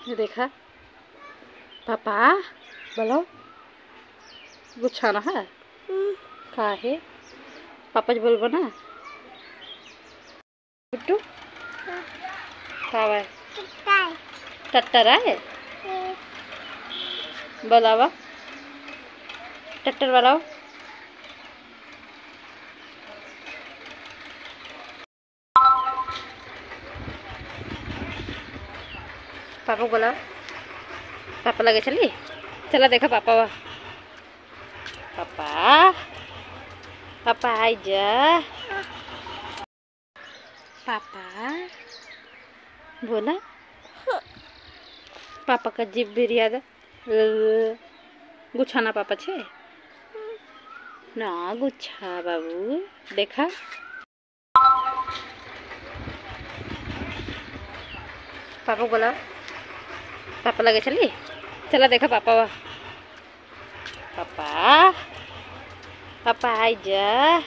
ये देखा पापा बोलो गुच्छाना है का है पापा जी बोलबो ना गुड्डू का है टट्टर है बोलावा टट्टर वाला पापा बोला पापा लगे चलिए चला देखा पापा पापा पापा आई जा पापा बोला पापा का जीभ भी रियाद गुच्छाना पापा छे ना गुच्छा बाबू देखा पापा बोला पापा लगे चलिए चला देखा पापा पापा पापा आई जा